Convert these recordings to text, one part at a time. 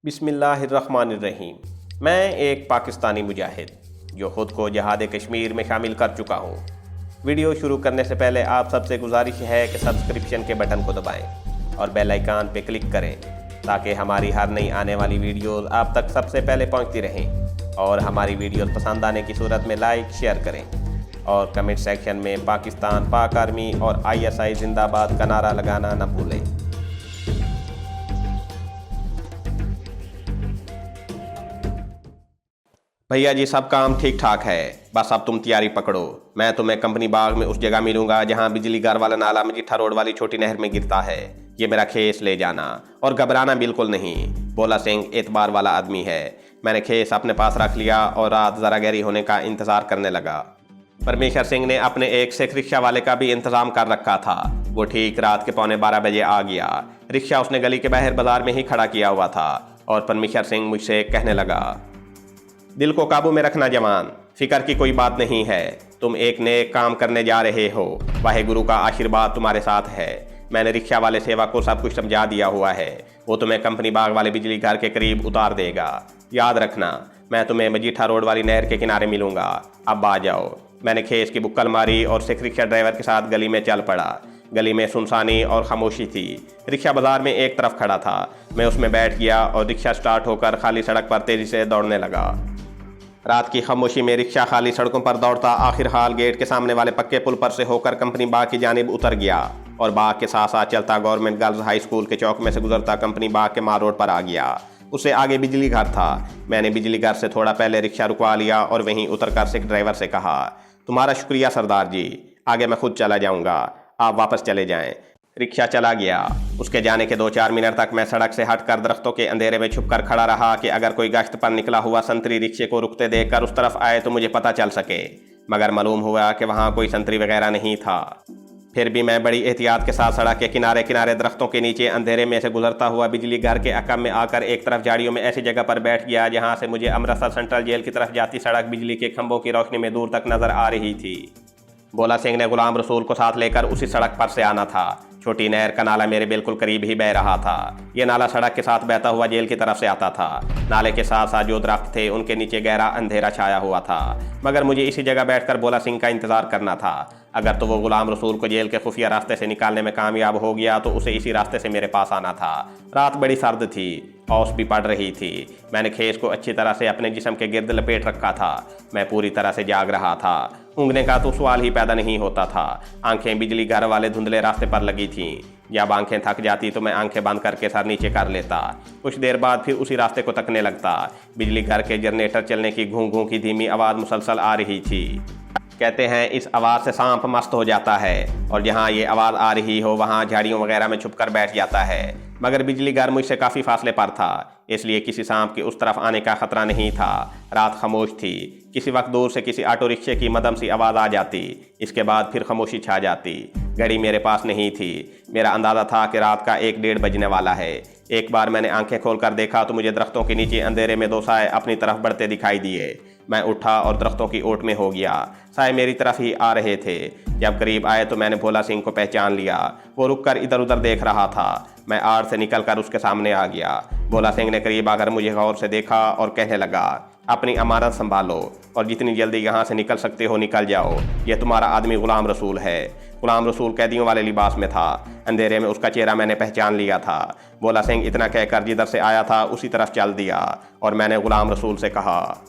बिस्मिल्लाहिर्रहमानिर्रहीम। मैं एक पाकिस्तानी मुजाहिद जो ख़ुद को जहाद कश्मीर में शामिल कर चुका हूँ। वीडियो शुरू करने से पहले आप सबसे गुजारिश है कि सब्सक्रिप्शन के बटन को दबाएं और बेल आइकन पर क्लिक करें ताकि हमारी हर नई आने वाली वीडियोस आप तक सबसे पहले पहुँचती रहें। और हमारी वीडियोस पसंद आने की सूरत में लाइक शेयर करें और कमेंट सेक्शन में पाकिस्तान, पाक आर्मी और ISI जिंदाबाद का नारा लगाना न भूलें। भैया जी, सब काम ठीक ठाक है, बस अब तुम तैयारी पकड़ो। मैं तुम्हें कंपनी बाग में उस जगह मिलूंगा जहां बिजली घर वाला नाला मजीठा रोड वाली छोटी नहर में गिरता है। ये मेरा खेस ले जाना और घबराना बिल्कुल नहीं। भोला सिंह एतबार वाला आदमी है। मैंने खेस अपने पास रख लिया और रात ज़रा गहरी होने का इंतज़ार करने लगा। परमेश्वर सिंह ने अपने एक सिख रिक्शा वाले का भी इंतज़ाम कर रखा था। वो ठीक रात के 11:15 बजे आ गया। रिक्शा उसने गली के बाहर बाजार में ही खड़ा किया हुआ था और परमेश्वर सिंह मुझसे कहने लगा, दिल को काबू में रखना जवान, फिक्र की कोई बात नहीं है। तुम एक नेक काम करने जा रहे हो, वाहे गुरु का आशीर्वाद तुम्हारे साथ है। मैंने रिक्शा वाले सेवक को सब कुछ समझा दिया हुआ है। वो तुम्हें कंपनी बाग वाले बिजली घर के करीब उतार देगा। याद रखना, मैं तुम्हें मजीठा रोड वाली नहर के किनारे मिलूंगा। अब आ जाओ। मैंने खेस की बुक्कल मारी और सिख रिक्शा ड्राइवर के साथ गली में चल पड़ा। गली में सुनसानी और खामोशी थी। रिक्शा बाजार में एक तरफ खड़ा था। मैं उसमें बैठ गया और रिक्शा स्टार्ट होकर खाली सड़क पर तेजी से दौड़ने लगा। रात की खामोशी में रिक्शा खाली सड़कों पर दौड़ता आखिर हाल गेट के सामने वाले पक्के पुल पर से होकर कंपनी बाग की जानिब उतर गया और बाग के साथ साथ चलता गवर्नमेंट गर्ल्स हाई स्कूल के चौक में से गुजरता कंपनी बाग के मार रोड पर आ गया। उससे आगे बिजली घर था। मैंने बिजली घर से थोड़ा पहले रिक्शा रुकवा लिया और वहीं उतरकर सिख ड्राइवर से कहा, तुम्हारा शुक्रिया सरदार जी, आगे मैं खुद चला जाऊंगा, आप वापस चले जाएं। रिक्शा चला गया। उसके जाने के 2-4 मिनट तक मैं सड़क से हटकर दरख्तों के अंधेरे में छुपकर खड़ा रहा कि अगर कोई गश्त पर निकला हुआ संतरी रिक्शे को रुकते देखकर उस तरफ आए तो मुझे पता चल सके। मगर मालूम हुआ कि वहाँ कोई संतरी वगैरह नहीं था। फिर भी मैं बड़ी एहतियात के साथ सड़क के किनारे किनारे दरख्तों के नीचे अंधेरे में से गुजरता हुआ बिजली घर के अकब में आकर एक तरफ झाड़ियों में ऐसी जगह पर बैठ गया जहाँ से मुझे अमृतसर सेंट्रल जेल की तरफ जाती सड़क बिजली के खंभों की रोशनी में दूर तक नजर आ रही थी। भोला सिंह ने गुलाम रसूल को साथ लेकर उसी सड़क पर से आना था। छोटी नहर का नाला मेरे बिल्कुल करीब ही बह रहा था। यह नाला सड़क के साथ बहता हुआ जेल की तरफ से आता था। नाले के साथ साथ जो दरख्त थे उनके नीचे गहरा अंधेरा छाया हुआ था। मगर मुझे इसी जगह बैठकर भोला सिंह का इंतजार करना था। अगर तो वो गुलाम रसूल को जेल के खुफिया रास्ते से निकालने में कामयाब हो गया तो उसे इसी रास्ते से मेरे पास आना था। रात बड़ी सर्द थी, औस भी पड़ रही थी। मैंने खेस को अच्छी तरह से अपने जिस्म के गिर्द लपेट रखा था। मैं पूरी तरह से जाग रहा था। ऊँघने का तो सवाल ही पैदा नहीं होता था। आंखें बिजली घर वाले धुंधले रास्ते पर लगी थीं। जब आंखें थक जाती तो मैं आंखें बंद करके सर नीचे कर लेता। कुछ देर बाद फिर उसी रास्ते को तकने लगता। बिजली घर के जनरेटर चलने की घूं घूं की धीमी आवाज़ मुसलसल आ रही थी। कहते हैं इस आवाज़ से सांप मस्त हो जाता है और जहाँ ये आवाज़ आ रही हो वहाँ झाड़ियों वगैरह में छुपकर बैठ जाता है। मगर बिजली घर मुझसे काफ़ी फासले पर था, इसलिए किसी सांप के उस तरफ आने का खतरा नहीं था। रात खामोश थी। किसी वक्त दूर से किसी ऑटो रिक्शे की मदम सी आवाज़ आ जाती। इसके बाद फिर खामोशी छा जाती। घड़ी मेरे पास नहीं थी। मेरा अंदाज़ा था कि रात का 1-1:30 बजने वाला है। एक बार मैंने आंखें खोलकर देखा तो मुझे दरख्तों के नीचे अंधेरे में 2 साए अपनी तरफ बढ़ते दिखाई दिए। मैं उठा और दरख्तों की ओट में हो गया। साए मेरी तरफ ही आ रहे थे। जब करीब आए तो मैंने भोला सिंह को पहचान लिया। वो रुककर इधर उधर देख रहा था। मैं आड़ से निकलकर उसके सामने आ गया। भोला सिंह ने करीब आकर मुझे गौर से देखा और कहने लगा, अपनी अमानत संभालो और जितनी जल्दी यहाँ से निकल सकते हो निकल जाओ। ये तुम्हारा आदमी गुलाम रसूल है। गुलाम रसूल कैदियों वाले लिबास में था। अंधेरे में उसका चेहरा मैंने पहचान लिया था। भोला सिंह इतना कहकर जिधर से आया था उसी तरफ चल दिया और मैंने गुलाम रसूल से कहा,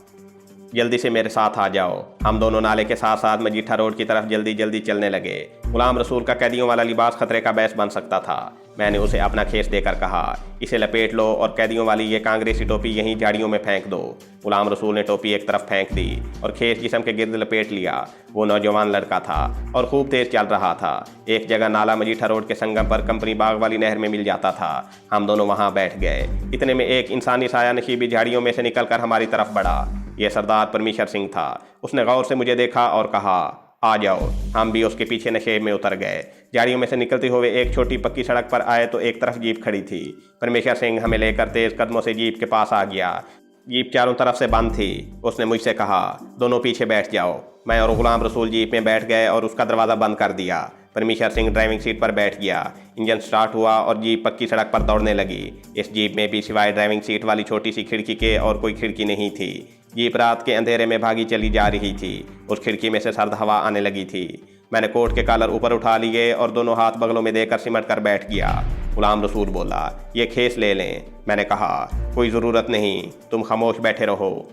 जल्दी से मेरे साथ आ जाओ। हम दोनों नाले के साथ साथ मजीठा रोड की तरफ जल्दी जल्दी चलने लगे। गुलाम रसूल का कैदियों वाला लिबास खतरे का बायस बन सकता था। मैंने उसे अपना खेस देकर कहा, इसे लपेट लो और कैदियों वाली ये कांग्रेसी टोपी यहीं झाड़ियों में फेंक दो। गुलाम रसूल ने टोपी एक तरफ फेंक दी और खेस जिस्म के गिर्द लपेट लिया। वो नौजवान लड़का था और खूब तेज चल रहा था। एक जगह नाला मजीठा रोड के संगम पर कंपनी बाग वाली नहर में मिल जाता था। हम दोनों वहाँ बैठ गए। इतने में एक इंसानी साया नशीबी झाड़ियों में से निकलकर हमारी तरफ बढ़ा। यह सरदार परमेश्वर सिंह था। उसने गौर से मुझे देखा और कहा, आ जाओ। हम भी उसके पीछे नशेब में उतर गए। झाड़ियों में से निकलते हुए एक छोटी पक्की सड़क पर आए तो एक तरफ जीप खड़ी थी। परमेश्वर सिंह हमें लेकर तेज कदमों से जीप के पास आ गया। जीप चारों तरफ से बंद थी। उसने मुझसे कहा, दोनों पीछे बैठ जाओ। मैं और गुलाम रसूल जीप में बैठ गए और उसका दरवाज़ा बंद कर दिया। परमेश्वर सिंह ड्राइविंग सीट पर बैठ गया। इंजन स्टार्ट हुआ और जीप पक्की सड़क पर दौड़ने लगी। इस जीप में भी सिवाय ड्राइविंग सीट वाली छोटी सी खिड़की के और कोई खिड़की नहीं थी। जीप रात के अंधेरे में भागी चली जा रही थी। उस खिड़की में से सर्द हवा आने लगी थी। मैंने कोट के कॉलर ऊपर उठा लिए और दोनों हाथ बगलों में देकर सिमट कर बैठ गया। गुलाम रसूल बोला, ये खेस ले लें। मैंने कहा, कोई ज़रूरत नहीं, तुम खामोश बैठे रहो।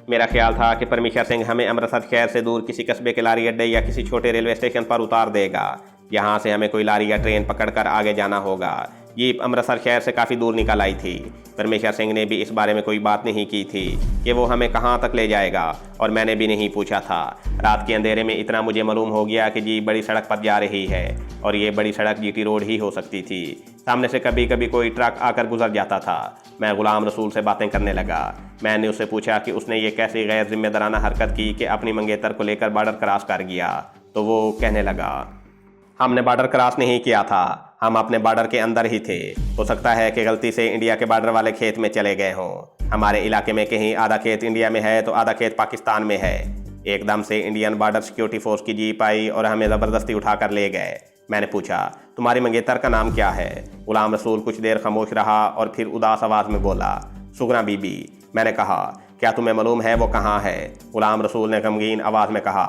मेरा ख्याल था कि परमेश्वर सिंह हमें अमृतसर शहर से दूर किसी कस्बे के लारी अड्डे या किसी छोटे रेलवे स्टेशन पर उतार देगा। यहाँ से हमें कोई लारी या ट्रेन पकड़कर आगे जाना होगा। जीप अमृतसर शहर से काफ़ी दूर निकल आई थी। परमेश्वर सिंह ने भी इस बारे में कोई बात नहीं की थी कि वो हमें कहाँ तक ले जाएगा, और मैंने भी नहीं पूछा था। रात के अंधेरे में इतना मुझे मालूम हो गया कि जीप बड़ी सड़क पर जा रही है, और ये बड़ी सड़क जीटी रोड ही हो सकती थी। सामने से कभी कभी कोई ट्रक आकर गुजर जाता था। मैं गुलाम रसूल से बातें करने लगा। मैंने उससे पूछा कि उसने ये कैसी गैर जिम्मेदाराना हरकत की कि अपनी मंगेतर को लेकर बॉर्डर क्रॉस कर गया। तो वो कहने लगा, हमने बॉर्डर क्रॉस नहीं किया था, हम अपने बॉर्डर के अंदर ही थे। हो सकता है कि गलती से इंडिया के बॉर्डर वाले खेत में चले गए हों। हमारे इलाके में कहीं आधा खेत इंडिया में है तो आधा खेत पाकिस्तान में है। एकदम से इंडियन बॉर्डर सिक्योरिटी फोर्स की जीप आई और हमें ज़बरदस्ती उठाकर ले गए। मैंने पूछा, तुम्हारी मंगेतर का नाम क्या है? गुलाम रसूल कुछ देर खामोश रहा और फिर उदास आवाज़ में बोला, सुगना बीबी। मैंने कहा, क्या तुम्हें मालूम है वो कहाँ है? गुलाम रसूल ने गमगीन आवाज़ में कहा,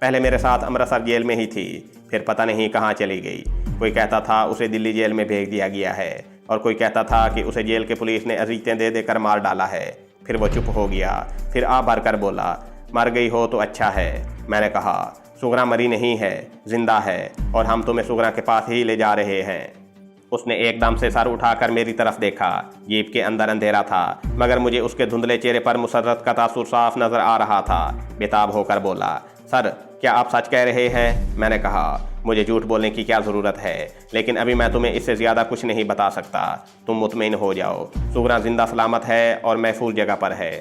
पहले मेरे साथ अमृतसर जेल में ही थी, फिर पता नहीं कहाँ चली गई। कोई कहता था उसे दिल्ली जेल में भेज दिया गया है, और कोई कहता था कि उसे जेल के पुलिस ने अजीतें दे देकर मार डाला है। फिर वो चुप हो गया। फिर आ भर कर बोला, मर गई हो तो अच्छा है। मैंने कहा, सुगना मरी नहीं है, जिंदा है, और हम तुम्हें सुगना के पास ही ले जा रहे हैं। उसने एकदम से सर उठाकर मेरी तरफ देखा। जीप के अंदर अंधेरा था, मगर मुझे उसके धुंधले चेहरे पर मुसर्रत का तासुर साफ नजर आ रहा था। बेताब होकर बोला, सर क्या आप सच कह रहे हैं? मैंने कहा, मुझे झूठ बोलने की क्या ज़रूरत है, लेकिन अभी मैं तुम्हें इससे ज़्यादा कुछ नहीं बता सकता। तुम मुतमईन हो जाओ, सुगना जिंदा सलामत है और महफूज जगह पर है।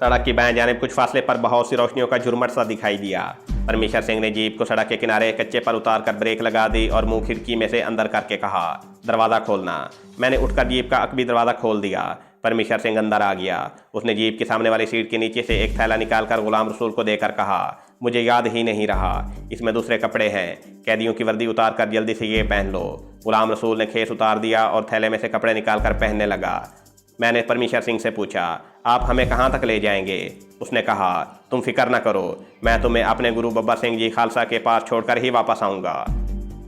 सड़क की बाएं जानिब कुछ फासले पर बहुत सी रोशनियों का झुरमट सा दिखाई दिया। परमेश्वर सिंह ने जीप को सड़क के किनारे कच्चे पर उतार कर ब्रेक लगा दी और मुंह खिड़की में से अंदर करके कहा, दरवाज़ा खोलना। मैंने उठकर जीप का अकबी दरवाज़ा खोल दिया। परमेश्वर सिंह अंदर आ गया। उसने जीप के सामने वाली सीट के नीचे से एक थैला निकालकर गुलाम रसूल को देकर कहा, मुझे याद ही नहीं रहा, इसमें दूसरे कपड़े हैं, कैदियों की वर्दी उतार कर जल्दी से ये पहन लो। गुलाम रसूल ने खेस उतार दिया और थैले में से कपड़े निकालकर पहनने लगा। मैंने परमेश्वर सिंह से पूछा, आप हमें कहाँ तक ले जाएंगे? उसने कहा, तुम फिक्र न करो, मैं तुम्हें अपने गुरु बब्बर सिंह जी खालसा के पास छोड़कर ही वापस आऊँगा।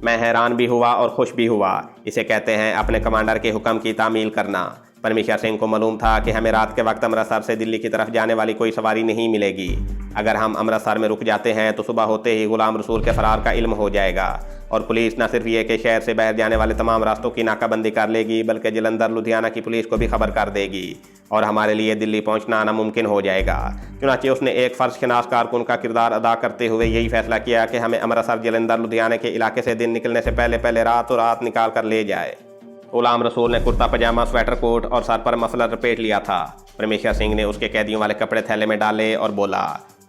मैं हैरान भी हुआ और खुश भी हुआ। इसे कहते हैं अपने कमांडर के हुक्म की तामील करना। परमेश्वर सिंह को मालूम था कि हमें रात के वक्त अमृतसर से दिल्ली की तरफ जाने वाली कोई सवारी नहीं मिलेगी। अगर हम अमृतसर में रुक जाते हैं तो सुबह होते ही गुलाम रसूल के फरार का इल्म हो जाएगा, और पुलिस न सिर्फ ये कि शहर से बाहर जाने वाले तमाम रास्तों की नाकाबंदी कर लेगी, बल्कि जलंधर लुधियाना की पुलिस को भी खबर कर देगी, और हमारे लिए दिल्ली पहुंचना नामुमकिन हो जाएगा। चुनांचे उसने एक फ़र्ज शनास कारकुन का किरदार अदा करते हुए यही फैसला किया कि हमें अमृतसर जलंधर लुधियाना के इलाके से दिन निकलने से पहले पहले रातों रात निकाल कर ले जाए। गुलाम रसूल ने कुर्ता पजामा, स्वेटर कोट और सर पर मफलर लपेट लिया था। परमेश्वर सिंह ने उसके कैदियों वाले कपड़े थैले में डाले और बोला,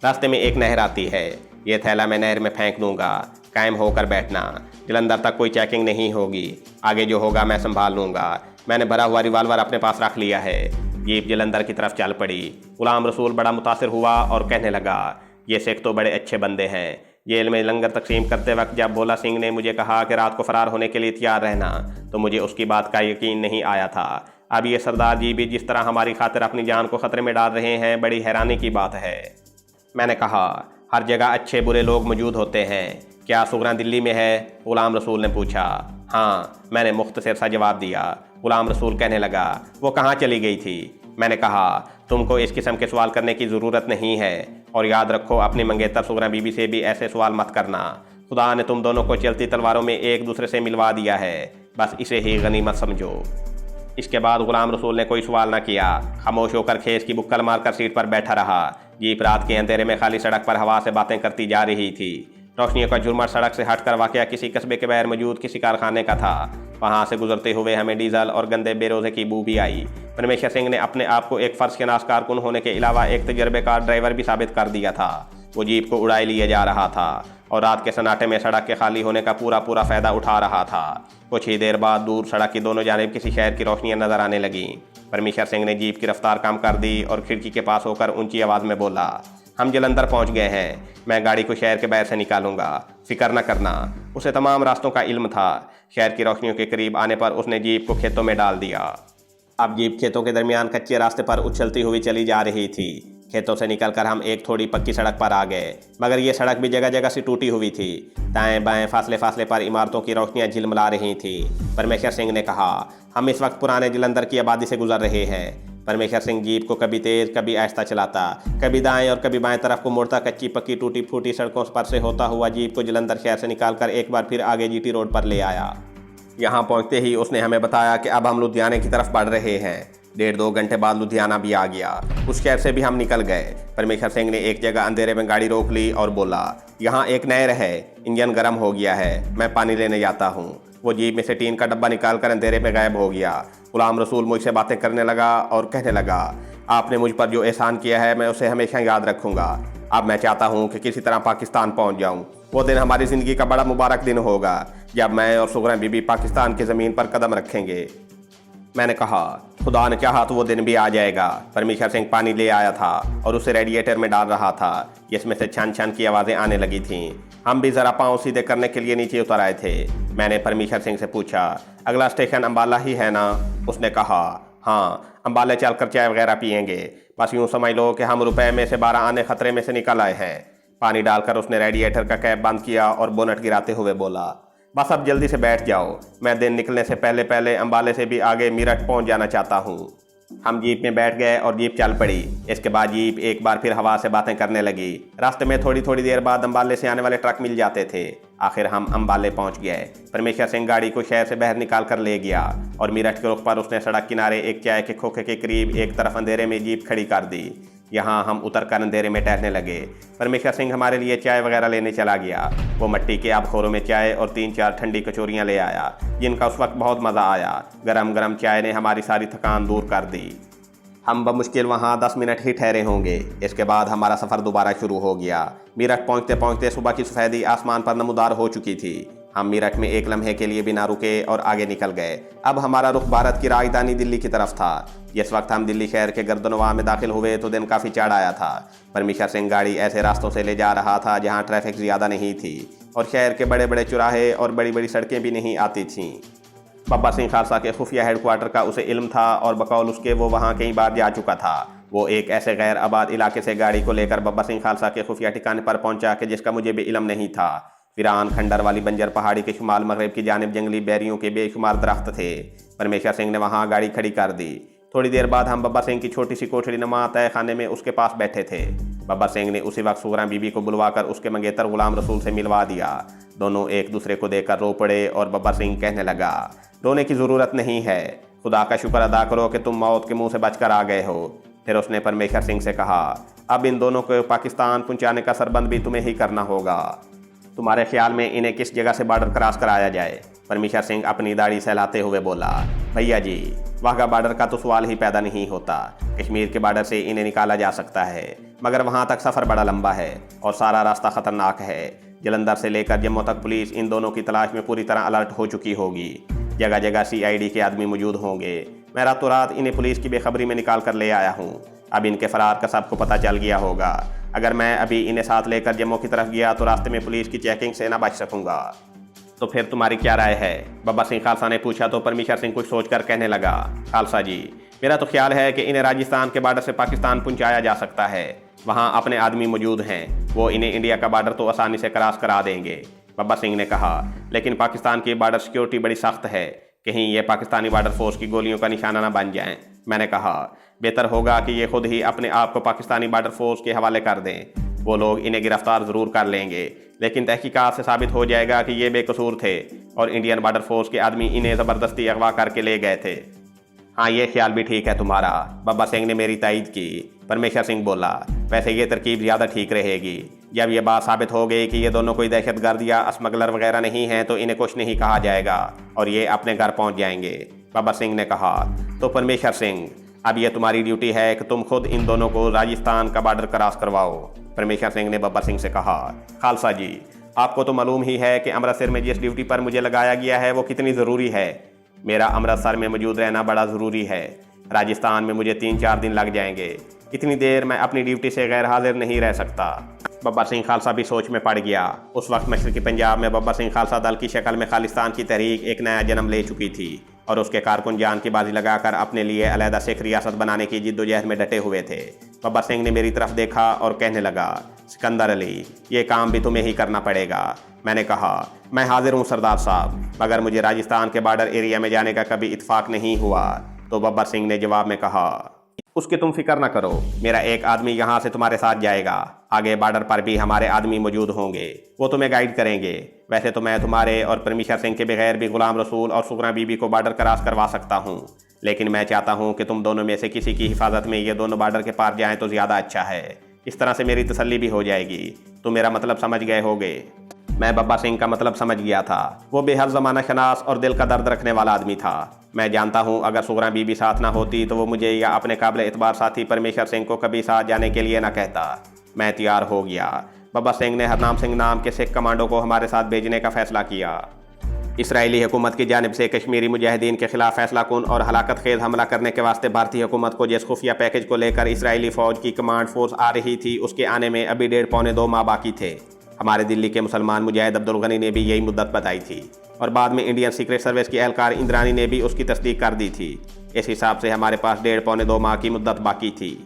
रास्ते में एक नहर आती है, ये थैला मैं नहर में फेंक दूंगा, कायम होकर बैठना, जलंधर तक कोई चेकिंग नहीं होगी, आगे जो होगा मैं संभाल लूँगा। मैंने भरा हुआ रिवाल्वर अपने पास रख लिया है। जीप जलंधर की तरफ चल पड़ी। गुलाम रसूल बड़ा मुतासिर हुआ और कहने लगा, ये सिख तो बड़े अच्छे बंदे हैं। जेल में लंगर तकसीम करते वक्त जब भोला सिंह ने मुझे कहा कि रात को फरार होने के लिए तैयार रहना, तो मुझे उसकी बात का यकीन नहीं आया था। अब ये सरदार जी भी जिस तरह हमारी खातिर अपनी जान को खतरे में डाल रहे हैं, बड़ी हैरानी की बात है। मैंने कहा, हर जगह अच्छे बुरे लोग मौजूद होते हैं, क्या सुगना दिल्ली में है? गुलाम रसूल ने पूछा। हाँ, मैंने मुख्तसर सा जवाब दिया। गुलाम रसूल कहने लगा, वो कहाँ चली गई थी? मैंने कहा, तुमको इस किस्म के सवाल करने की ज़रूरत नहीं है, और याद रखो अपनी मंगेतर सुगना बीबी से भी ऐसे सवाल मत करना। खुदा ने तुम दोनों को चलती तलवारों में एक दूसरे से मिलवा दिया है, बस इसे ही गनीमत समझो। इसके बाद गुलाम रसूल ने कोई सवाल न किया। खामोश होकर खेस की बुक्कल मारकर सीट पर बैठा रहा। जीप रात के अंधेरे में खाली सड़क पर हवा से बातें करती जा रही थी। रोशनियों का झुरमट सड़क से हटकर वाकया किसी कस्बे के बाहर मौजूद किसी कारखाने का था। वहां से गुजरते हुए हमें डीजल और गंदे बेरोजे की बू भी आई। परमेश्वर सिंह ने अपने आप को एक फर्ज शनास कारकुन होने के अलावा एक तजर्बेकार ड्राइवर भी साबित कर दिया था। वो जीप को उड़ाए लिए जा रहा था और रात के सन्नाटे में सड़क के खाली होने का पूरा फ़ायदा उठा रहा था। कुछ ही देर बाद दूर सड़क की दोनों जानिब किसी शहर की रोशनियां नजर आने लगीं। परमेश्वर सिंह ने जीप की रफ्तार कम कर दी और खिड़की के पास होकर ऊंची आवाज़ में बोला, हम जलंधर पहुंच गए हैं, मैं गाड़ी को शहर के बाहर से निकालूंगा, फिक्र न करना। उसे तमाम रास्तों का इल्म था। शहर की रोशनियों के करीब आने पर उसने जीप को खेतों में डाल दिया। अब जीप खेतों के दरमियान कच्चे रास्ते पर उछलती हुई चली जा रही थी। खेतों से निकलकर हम एक थोड़ी पक्की सड़क पर आ गए, मगर ये सड़क भी जगह जगह से टूटी हुई थी। दाएं बाएं फासले फासले पर इमारतों की रोशनियां झिलमिला रही थी। परमेश्वर सिंह ने कहा, हम इस वक्त पुराने जलंधर की आबादी से गुजर रहे हैं। परमेश्वर सिंह जीप को कभी तेज कभी आहिस्ता चलाता, कभी दाएं और कभी बाएं तरफ को मुड़ता कच्ची पक्की टूटी फूटी सड़कों पर से होता हुआ जीप को जलंधर शहर से निकालकर एक बार फिर आगे जीटी रोड पर ले आया। यहाँ पहुँचते ही उसने हमें बताया कि अब हम लुधियाने की तरफ बढ़ रहे हैं। 1.5-2 घंटे बाद लुधियाना भी आ गया। उस शहर से भी हम निकल गए। परमेश्वर सिंह ने एक जगह अंधेरे में गाड़ी रोक ली और बोला, यहाँ एक नहर है, इंजन गर्म हो गया है, मैं पानी लेने जाता हूँ। वो जीप में से टीन का डब्बा निकालकर अंधेरे में गायब हो गया। गुलाम रसूल मुझसे बातें करने लगा और कहने लगा, आपने मुझ पर जो एहसान किया है मैं उसे हमेशा याद रखूँगा। अब मैं चाहता हूँ कि किसी तरह पाकिस्तान पहुँच जाऊँ। वो दिन हमारी ज़िंदगी का बड़ा मुबारक दिन होगा जब मैं और सुगरा बीबी पाकिस्तान की ज़मीन पर कदम रखेंगे। मैंने कहा, खुदा ने चाहा तो वो दिन भी आ जाएगा। परमेश्वर सिंह पानी ले आया था और उसे रेडिएटर में डाल रहा था, जिसमें से छन छन की आवाज़ें आने लगी थीं। हम भी ज़रा पाँव सीधे करने के लिए नीचे उतर आए थे। मैंने परमेश्वर सिंह से पूछा, अगला स्टेशन अम्बाला ही है ना? उसने कहा, हाँ, अम्बाले चलकर चाय वगैरह पियेंगे। बस यूँ समझ लो कि हम रुपए में से 12 आने खतरे में से निकल आए हैं। पानी डालकर उसने रेडिएटर का कैप बंद किया और बोनट गिराते हुए बोला, बस अब जल्दी से बैठ जाओ, मैं दिन निकलने से पहले पहले अम्बाले से भी आगे मेरठ पहुंच जाना चाहता हूं। हम जीप में बैठ गए और जीप चल पड़ी। इसके बाद जीप एक बार फिर हवा से बातें करने लगी। रास्ते में थोड़ी थोड़ी देर बाद अम्बाले से आने वाले ट्रक मिल जाते थे। आखिर हम अम्बाले पहुंच गए। परमेश्वर सिंह गाड़ी को शहर से बाहर निकाल कर ले गया और मेरठ के रुख पर उसने सड़क किनारे एक चाय के खोखे के करीब एक तरफ अंधेरे में जीप खड़ी कर दी। यहाँ हम उतर कर अंधेरे में टहलने लगे। परमेश्वर सिंह हमारे लिए चाय वगैरह लेने चला गया। वो मिट्टी के आबखोरों में चाय और 3-4 ठंडी कचौरियाँ ले आया, जिनका उस वक्त बहुत मज़ा आया। गरम गरम चाय ने हमारी सारी थकान दूर कर दी। हम बमुश्किल वहाँ 10 मिनट ही ठहरे होंगे। इसके बाद हमारा सफ़र दोबारा शुरू हो गया। मेरठ पहुँचते पहुँचते सुबह की सफ़ेदी आसमान पर नमूदार हो चुकी थी। हम मेरठ में एक लम्हे के लिए भी ना रुके और आगे निकल गए। अब हमारा रुख भारत की राजधानी दिल्ली की तरफ था। जिस वक्त हम दिल्ली शहर के गर्दनवाह में दाखिल हुए तो दिन काफ़ी चढ़ आया था। परमेश्वर सिंह गाड़ी ऐसे रास्तों से ले जा रहा था जहाँ ट्रैफिक ज़्यादा नहीं थी और शहर के बड़े बड़े चौराहे और बड़ी बड़ी सड़कें भी नहीं आती थीं। बब्बर सिंह खालसा के खुफिया हेडक्वार्टर का उसे इल्म था और बकौल उसके वो वहाँ कई बार जा चुका था। वो एक ऐसे गैर आबाद इलाके से गाड़ी को लेकर बब्बर सिंह खालसा के खुफिया ठिकाने पर पहुंचा कि जिसका मुझे भी इल्म नहीं था। वीरान खंडर वाली बंजर पहाड़ी के शुमाल मगरब की जानिब जंगली बैरियों के बेशुमार दरख्त थे। परमेश्वर सिंह ने वहाँ गाड़ी खड़ी कर दी। थोड़ी देर बाद हम बब्बर सिंह की छोटी सी कोठरी नुमा तय खाने में उसके पास बैठे थे। बब्बर सिंह ने उसी वक्त सुगरा बीबी को बुलवाकर उसके मंगेतर गुलाम रसूल से मिलवा दिया। दोनों एक दूसरे को देखकर रो पड़े और बब्बर सिंह कहने लगा, रोने की ज़रूरत नहीं है, खुदा का शुक्र अदा करो कि तुम मौत के मुंह से बचकर आ गए हो। फिर उसने परमेश्वर सिंह से कहा, अब इन दोनों को पाकिस्तान पहुंचाने का सरबंद भी तुम्हें ही करना होगा। तुम्हारे ख्याल में इन्हें किस जगह से बॉर्डर क्रॉस कराया जाए? परमेश्वर सिंह अपनी दाढ़ी सहलाते हुए बोला, भैया जी, वाघा बॉर्डर का तो सवाल ही पैदा नहीं होता। कश्मीर के बॉर्डर से इन्हें निकाला जा सकता है, मगर वहाँ तक सफ़र बड़ा लंबा है और सारा रास्ता ख़तरनाक है। जलंधर से लेकर जम्मू तक पुलिस इन दोनों की तलाश में पूरी तरह अलर्ट हो चुकी होगी। जगह जगह CID के आदमी मौजूद होंगे। मैं रातों रात इन्हें पुलिस की बेखबरी में निकाल कर ले आया हूँ। अब इनके फरार का सबको पता चल गया होगा। अगर मैं अभी इन्हें साथ लेकर जम्मू की तरफ गया तो रास्ते में पुलिस की चेकिंग से ना बच सकूंगा। तो फिर तुम्हारी क्या राय है? बब्बर सिंह खालसा ने पूछा तो परमेश्वर सिंह कुछ सोचकर कहने लगा, खालसा जी, मेरा तो ख्याल है कि इन्हें राजस्थान के बॉर्डर से पाकिस्तान पहुंचाया जा सकता है। वहाँ अपने आदमी मौजूद हैं, वो इन्हें इंडिया का बॉर्डर तो आसानी से क्रॉस करा देंगे। बब्बर सिंह ने कहा, लेकिन पाकिस्तान की बॉर्डर सिक्योरिटी बड़ी सख्त है, कहीं ये पाकिस्तानी बॉर्डर फोर्स की गोलियों का निशाना ना बन जाएं। मैंने कहा, बेहतर होगा कि ये खुद ही अपने आप को पाकिस्तानी बॉर्डर फोर्स के हवाले कर दें। वो लोग इन्हें गिरफ्तार ज़रूर कर लेंगे, लेकिन तहकीकात से साबित हो जाएगा कि ये बेकसूर थे और इंडियन बॉर्डर फोर्स के आदमी इन्हें ज़बरदस्ती अगवा करके ले गए थे। हाँ, ये ख्याल भी ठीक है तुम्हारा। बब्बर सिंह ने मेरी तायीद की। परमेश्वर सिंह बोला, वैसे ये तरकीब ज़्यादा ठीक रहेगी। जब ये बात साबित हो गई कि ये दोनों कोई दहशतगर्द या स्मगलर वगैरह नहीं हैं तो इन्हें कुछ नहीं कहा जाएगा और ये अपने घर पहुंच जाएंगे। बब्बर सिंह ने कहा, तो परमेश्वर सिंह, अब ये तुम्हारी ड्यूटी है कि तुम खुद इन दोनों को राजस्थान का बॉर्डर क्रॉस करवाओ। परमेश्वर सिंह ने बब्बर सिंह से कहा, खालसा जी, आपको तो मालूम ही है कि अमृतसर में जिस ड्यूटी पर मुझे लगाया गया है वो कितनी ज़रूरी है। मेरा अमृतसर में मौजूद रहना बड़ा ज़रूरी है। राजस्थान में मुझे 3-4 दिन लग जाएंगे। इतनी देर मैं अपनी ड्यूटी से गैर हाजिर नहीं रह सकता। बब्बर सिंह खालसा भी सोच में पड़ गया। उस वक्त मशरकी पंजाब में बब्बर सिंह खालसा दल की शक्ल में खालिस्तान की तहरीक एक नया जन्म ले चुकी थी और उसके कारकुन जान की बाजी लगाकर अपने लिए अलहदा सिख रियासत बनाने की जिद्दोजहद में डटे हुए थे। बब्बर सिंह ने मेरी तरफ देखा और कहने लगा, सिकंदर अली, ये काम भी तुम्हें ही करना पड़ेगा। मैंने कहा, मैं हाजिर हूँ सरदार साहब, मगर मुझे राजस्थान के बॉर्डर एरिया में जाने का कभी इत्फाक नहीं हुआ। तो बब्बर सिंह ने जवाब में कहा, उसकी तुम फिक्र न करो, मेरा एक आदमी यहाँ से तुम्हारे साथ जाएगा। आगे बॉर्डर पर भी हमारे आदमी मौजूद होंगे, वो तुम्हें गाइड करेंगे। वैसे तो मैं तुम्हारे और परमेश्वर सिंह के बगैर भी गुलाम रसूल और सुगना बीबी को बॉर्डर क्रॉस करवा सकता हूँ, लेकिन मैं चाहता हूँ कि तुम दोनों में से किसी की हिफाजत में ये दोनों बॉर्डर के पार जाएं तो ज़्यादा अच्छा है। इस तरह से मेरी तसल्ली भी हो जाएगी। तुम मेरा मतलब समझ गए होगे। मैं बब्बर सिंह का मतलब समझ गया था। वो बेहद ज़माना शनास और दिल का दर्द रखने वाला आदमी था। मैं जानता हूँ अगर सुगना बीबी साथ ना होती तो वो मुझे या अपने काबिल एतबार साथी परमेश्वर सिंह को कभी साथ जाने के लिए ना कहता। मैं तैयार हो गया। बब्बर सिंह ने हरनाम सिंह नाम के सिख कमांडो को हमारे साथ भेजने का फैसला किया। इसराइली हुकूमत की जानिब से कश्मीरी मुजाहिदीन के खिलाफ फैसला कुन और हलाकत खेज हमला करने के वास्ते भारतीय हुकूमत को जिस खुफिया पैकेज को लेकर इसराइली फ़ौज की कमांड फोर्स आ रही थी, उसके आने में अभी 1.5-2 माह बाकी थे। हमारे दिल्ली के मुसलमान मुजाहिद अब्दुल गनी ने भी यही मुद्दत बताई थी और बाद में इंडियन सीक्रेट सर्विस की एहलकार इंद्रानी ने भी उसकी तस्दीक कर दी थी। इस हिसाब से हमारे पास 1.5-2 माह की मुद्दत बाकी थी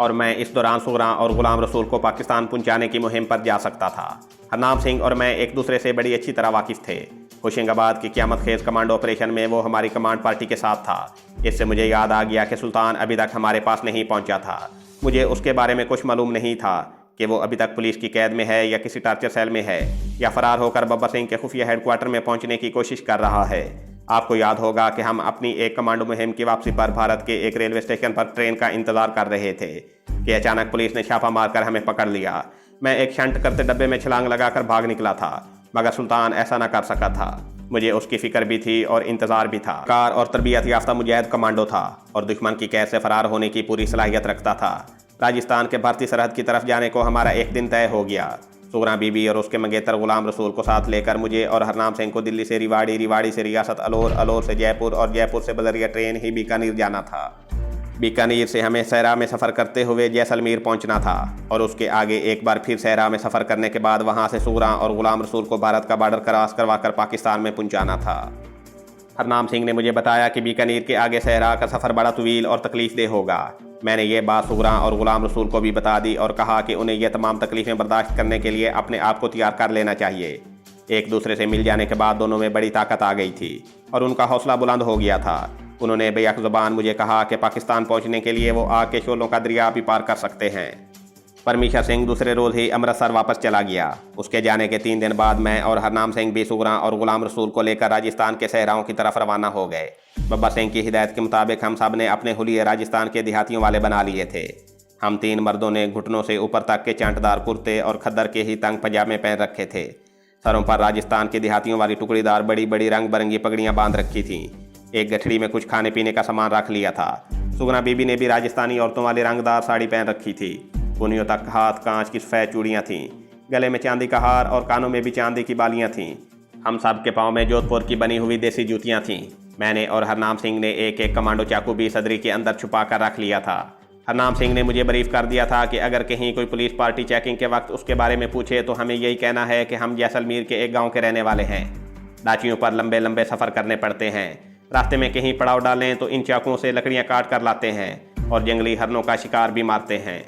और मैं इस दौरान सुगरा और गुलाम रसूल को पाकिस्तान पहुंचाने की मुहिम पर जा सकता था। हरनाम सिंह और मैं एक दूसरे से बड़ी अच्छी तरह वाकिफ़ थे। होशंगाबाद की क़यामत खेज कमांडो ऑपरेशन में वो हमारी कमांड पार्टी के साथ था। इससे मुझे याद आ गया कि सुल्तान अभी तक हमारे पास नहीं पहुंचा था। मुझे उसके बारे में कुछ मालूम नहीं था कि वो अभी तक पुलिस की कैद में है या किसी टार्चर सेल में है या फरार होकर बब्बर सिंह के खुफिया हेडक्वार्टर में पहुंचने की कोशिश कर रहा है। आपको याद होगा कि हम अपनी एक कमांडो मुहिम की वापसी पर भारत के एक रेलवे स्टेशन पर ट्रेन का इंतजार कर रहे थे कि अचानक पुलिस ने छापा मारकर हमें पकड़ लिया। मैं एक शंट करते डब्बे में छलांग लगाकर भाग निकला था, मगर सुल्तान ऐसा न कर सका था। मुझे उसकी फिक्र भी थी और इंतजार भी था। कार और तरबियत याफ्ता मुजाहिद कमांडो था और दुश्मन की कैद से फरार होने की पूरी सलाहियत रखता था। राजस्थान के भारतीय सरहद की तरफ जाने को हमारा एक दिन तय हो गया। सुगना बीबी और उसके मंगेतर गुलाम रसूल को साथ लेकर मुझे और हरनाम सिंह को दिल्ली से रिवाड़ी, रिवाड़ी से रियासत अलौर, अलौर से जयपुर और जयपुर से बदरिया ट्रेन ही बीकानेर जाना था। बीकानेर से हमें सहरा में सफ़र करते हुए जैसलमेर पहुंचना था और उसके आगे एक बार फिर सहरा में सफ़र करने के बाद वहां से सुगरा और गुलाम रसूल को भारत का बॉर्डर क्रॉस करवाकर पाकिस्तान में पहुंचाना था। हरनाम सिंह ने मुझे बताया कि बीकानेर के आगे सहरा का सफ़र बड़ा तवील और तकलीफ़देह होगा। मैंने ये बात सुगरा और गुलाम रसूल को भी बता दी और कहा कि उन्हें यह तमाम तकलीफ़ें बर्दाश्त करने के लिए अपने आप को तैयार कर लेना चाहिए। एक दूसरे से मिल जाने के बाद दोनों में बड़ी ताकत आ गई थी और उनका हौसला बुलंद हो गया था। उन्होंने बेयक ज़बान मुझे कहा कि पाकिस्तान पहुंचने के लिए वो आग के शोलों का दरिया भी पार कर सकते हैं। परमेश्वर सिंह दूसरे रोज़ ही अमृतसर वापस चला गया। उसके जाने के 3 दिन बाद मैं और हरनाम सिंह भी सुगरा और गुलाम रसूल को लेकर राजस्थान के सहराओं की तरफ रवाना हो गए। बब्बर सिंह की हिदायत के मुताबिक हम सब ने अपने हुलिये राजस्थान के देहातियों वाले बना लिए थे। हम 3 मर्दों ने घुटनों से ऊपर तक के चांटदार कुर्ते और खद्दर के ही तंग पजामे पहन रखे थे। सरों पर राजस्थान के देहातियों वाली टुकड़ीदार बड़ी बड़ी रंग बिरंगी पगड़ियाँ बांध रखी थीं। एक गठड़ी में कुछ खाने पीने का सामान रख लिया था। सुगना बीबी ने भी राजस्थानी औरतों वाली रंगदार साड़ी पहन रखी थी। पुनियों तक हाथ कांच की सफ़ेद चूड़ियाँ थीं, गले में चांदी का हार और कानों में भी चांदी की बालियाँ थीं। हम सब के पाँव में जोधपुर की बनी हुई देसी जूतियाँ थीं। मैंने और हरनाम सिंह ने एक एक कमांडो चाकू भी सदरी के अंदर छुपा कर रख लिया था। हरनाम सिंह ने मुझे ब्रीफ कर दिया था कि अगर कहीं कोई पुलिस पार्टी चेकिंग के वक्त उसके बारे में पूछे तो हमें यही कहना है कि हम जैसलमेर के एक गाँव के रहने वाले हैं। डाचियों पर लंबे लंबे सफ़र करने पड़ते हैं। रास्ते में कहीं पड़ाव डालें तो इन चाकुओं से लकड़ियाँ काट कर लाते हैं और जंगली हरनों का शिकार भी मारते हैं।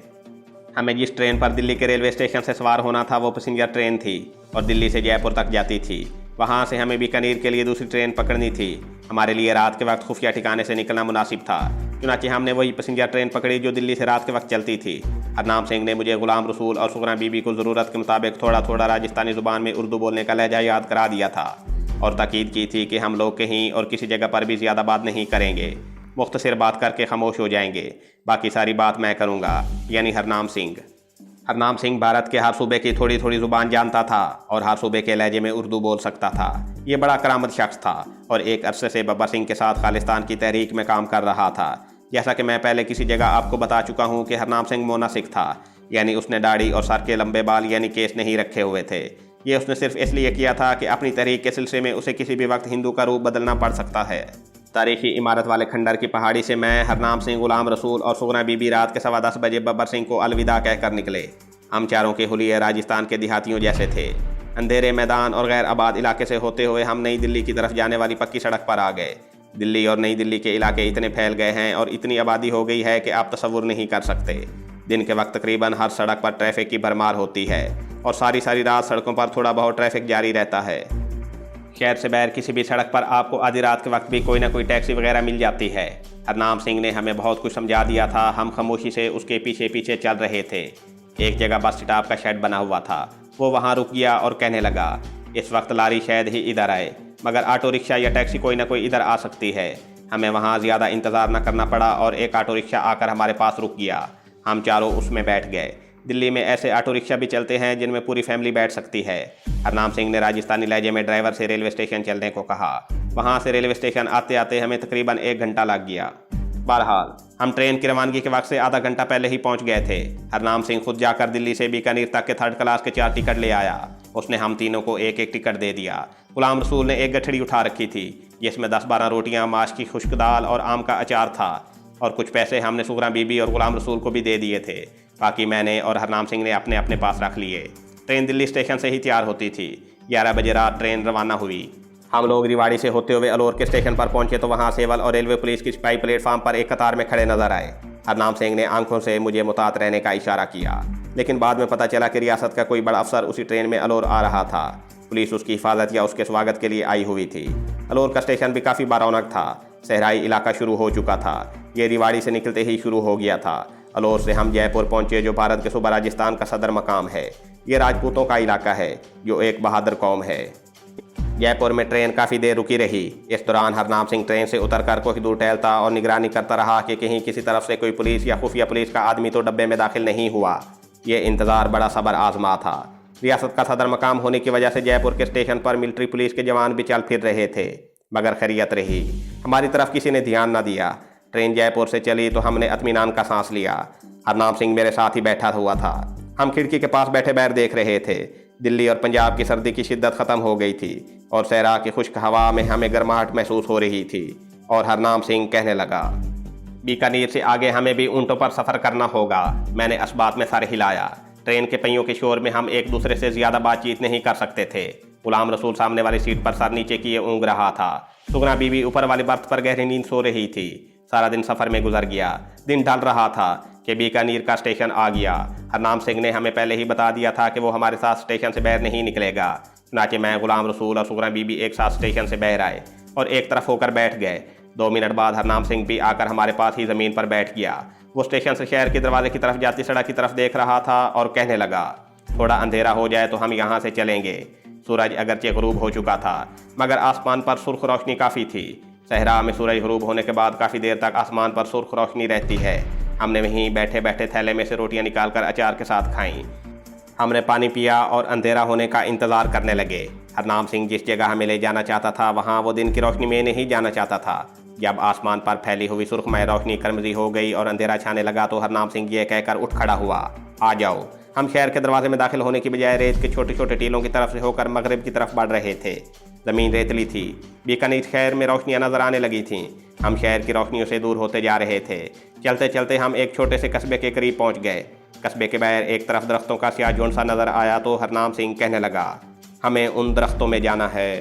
हमें जिस ट्रेन पर दिल्ली के रेलवे स्टेशन से सवार होना था वो पैसेंजर ट्रेन थी और दिल्ली से जयपुर तक जाती थी। वहाँ से हमें बीकानेर के लिए दूसरी ट्रेन पकड़नी थी। हमारे लिए रात के वक्त खुफिया ठिकाने से निकलना मुनासिब था, चुनांचे हमने वही पैसेंजर ट्रेन पकड़ी जो दिल्ली से रात के वक्त चलती थी। हरनाम सिंह ने मुझे गुलाम रसूल और सुगरा बीबी को ज़रूरत के मुताबिक थोड़ा थोड़ा राजस्थानी ज़ुबान में उर्दू बोलने का लहजा याद करा दिया था और ताकीद की थी कि हम लोग कहीं और किसी जगह पर भी ज़्यादा बात नहीं करेंगे, मुख्तसर बात करके खामोश हो जाएंगे, बाकी सारी बात मैं करूँगा, यानी हरनाम सिंह। हरनाम सिंह भारत के हर सूबे की थोड़ी थोड़ी ज़ुबान जानता था और हर सूबे के लहजे में उर्दू बोल सकता था। ये बड़ा करामत शख्स था और एक अरसे से बब्बर सिंह के साथ खालिस्तान की तहरीक में काम कर रहा था। जैसा कि मैं पहले किसी जगह आपको बता चुका हूँ कि हरनाम सिंह मोनासिक था, यानी उसने दाढ़ी और सर के लंबे बाल यानी केस नहीं रखे हुए थे। ये उसने सिर्फ इसलिए किया था कि अपनी तहरीक के सिलसिले में उसे किसी भी वक्त हिंदू का रूप बदलना पड़ सकता है। तारीखी इमारत वाले खंडर की पहाड़ी से मैं, हरनाम सिंह, गुलाम रसूल और सुगना बीबी रात के 10:15 बजे बब्बर सिंह को अलविदा कहकर निकले। हम चारों के हुलिये राजस्थान के देहातियों जैसे थे। अंधेरे मैदान और गैर आबाद इलाके से होते हुए हम नई दिल्ली की तरफ जाने वाली पक्की सड़क पर आ गए। दिल्ली और नई दिल्ली के इलाके इतने फैल गए हैं और इतनी आबादी हो गई है कि आप तसव्वुर नहीं कर सकते। दिन के वक्त तकरीबन हर सड़क पर ट्रैफिक की भरमार होती है और सारी सारी रात सड़कों पर थोड़ा बहुत ट्रैफिक जारी रहता है। शहर से बाहर किसी भी सड़क पर आपको आधी रात के वक्त भी कोई ना कोई टैक्सी वगैरह मिल जाती है। हरनाम सिंह ने हमें बहुत कुछ समझा दिया था। हम खामोशी से उसके पीछे पीछे चल रहे थे। एक जगह बस स्टॉप का शेड बना हुआ था। वो वहाँ रुक गया और कहने लगा, इस वक्त लारी शायद ही इधर आए, मगर ऑटो रिक्शा या टैक्सी कोई ना कोई इधर आ सकती है। हमें वहाँ ज़्यादा इंतज़ार न करना पड़ा और एक ऑटो रिक्शा आकर हमारे पास रुक गया। हम चारों उसमें बैठ गए। दिल्ली में ऐसे ऑटो रिक्शा भी चलते हैं जिनमें पूरी फैमिली बैठ सकती है। हरनाम सिंह ने राजस्थानी लहजे में ड्राइवर से रेलवे स्टेशन चलने को कहा। वहाँ से रेलवे स्टेशन आते आते हमें तकरीबन 1 घंटा लग गया। बहरहाल हम ट्रेन की रवानगी के वक्त से आधा घंटा पहले ही पहुँच गए थे। हरनाम सिंह खुद जाकर दिल्ली से बीकानेर तक के 3rd क्लास के 4 टिकट ले आया। उसने हम तीनों को एक एक टिकट दे दिया। गुलाम रसूल ने एक गठड़ी उठा रखी थी जिसमें 10-12 रोटियाँ, माश की खुश्क दाल और आम का अचार था और कुछ पैसे हमने सुगरा बीबी और गुलाम रसूल को भी दे दिए थे। बाकी मैंने और हरनाम सिंह ने अपने अपने पास रख लिए। ट्रेन दिल्ली स्टेशन से ही तैयार होती थी। 11 बजे रात ट्रेन रवाना हुई। हम लोग रेवाड़ी से होते हुए अलौर के स्टेशन पर पहुंचे तो वहां सिविल और रेलवे पुलिस की सिपाही प्लेटफार्म पर एक कतार में खड़े नजर आए। हरनाम सिंह ने आंखों से मुझे मुतात रहने का इशारा किया, लेकिन बाद में पता चला कि रियासत का कोई बड़ा अफसर उसी ट्रेन में अलौर आ रहा था। पुलिस उसकी हिफाजत या उसके स्वागत के लिए आई हुई थी। अलौर का स्टेशन भी काफ़ी बारौनक था। सहराई इलाका शुरू हो चुका था। ये रेवाड़ी से निकलते ही शुरू हो गया था। अलौर से हम जयपुर पहुंचे जो भारत के सूबा राजस्थान का सदर मकाम है। ये राजपूतों का इलाका है जो एक बहादुर कौम है। जयपुर में ट्रेन काफ़ी देर रुकी रही। इस दौरान हरनाम सिंह ट्रेन से उतरकर कोई दूर टहलता और निगरानी करता रहा कि कहीं किसी तरफ से कोई पुलिस या खुफिया पुलिस का आदमी तो डब्बे में दाखिल नहीं हुआ। ये इंतज़ार बड़ा सब्र आजमा था। रियासत का सदर मकाम होने की वजह से जयपुर के स्टेशन पर मिलिट्री पुलिस के जवान भी चल फिर रहे थे, मगर खैरियत रही। हमारी तरफ किसी ने ध्यान न दिया। ट्रेन जयपुर से चली तो हमने इत्मीनान का सांस लिया। हरनाम सिंह मेरे साथ ही बैठा हुआ था। हम खिड़की के पास बैठे बाहर देख रहे थे। दिल्ली और पंजाब की सर्दी की शिद्दत ख़त्म हो गई थी और सहरा की खुश्क हवा में हमें गर्माहट महसूस हो रही थी। और हरनाम सिंह कहने लगा, बीकानेर से आगे हमें भी ऊँटों पर सफ़र करना होगा। मैंने इस बात में सर हिलाया। ट्रेन के पहियों के शोर में हम एक दूसरे से ज़्यादा बातचीत नहीं कर सकते थे। गुलाम रसूल सामने वाली सीट पर सर नीचे किए ऊँग रहा था। सुगना बीवी ऊपर वाली बर्थ पर गहरी नींद सो रही थी। सारा दिन सफ़र में गुजर गया। दिन ढल रहा था कि बीकानेर का स्टेशन आ गया। हरनाम सिंह ने हमें पहले ही बता दिया था कि वो हमारे साथ स्टेशन से बाहर नहीं निकलेगा। चुनांचे मैं, गुलाम रसूल और सुगना बीबी एक साथ स्टेशन से बाहर आए और एक तरफ होकर बैठ गए। 2 मिनट बाद हरनाम सिंह भी आकर हमारे पास ही ज़मीन पर बैठ गया। वो स्टेशन से शहर के दरवाजे की तरफ जाती सड़क की तरफ देख रहा था और कहने लगा, थोड़ा अंधेरा हो जाए तो हम यहाँ से चलेंगे। सूरज अगरचे गुरूब हो चुका था, मगर आसमान पर सुर्ख रोशनी काफ़ी थी। सहरा में सूरज गुरूब होने के बाद काफ़ी देर तक आसमान पर सुर्ख रोशनी रहती है। हमने वहीं बैठे बैठे थैले में से रोटियां निकालकर अचार के साथ खाईं। हमने पानी पिया और अंधेरा होने का इंतज़ार करने लगे। हरनाम सिंह जिस जगह हमें ले जाना चाहता था वहाँ वो दिन की रोशनी में नहीं जाना चाहता था। जब आसमान पर फैली हुई सुर्खमय रोशनी करमजी हो गई और अंधेरा छाने लगा तो हरनाम सिंह ये कहकर उठ खड़ा हुआ, आ जाओ। हम शहर के दरवाजे में दाखिल होने की बजाय रेत के छोटे छोटे टीलों की तरफ से होकर मगरिब की तरफ बढ़ रहे थे। ज़मीन रेतली थी। बीकानेर शहर में रोशनियाँ नजर आने लगी थीं। हम शहर की रोशनियों से दूर होते जा रहे थे। चलते चलते हम एक छोटे से कस्बे के करीब पहुंच गए। कस्बे के बाहर एक तरफ दरख्तों का स्याह झुंड सा नजर आया तो हरनाम सिंह कहने लगा, हमें उन दरख्तों में जाना है।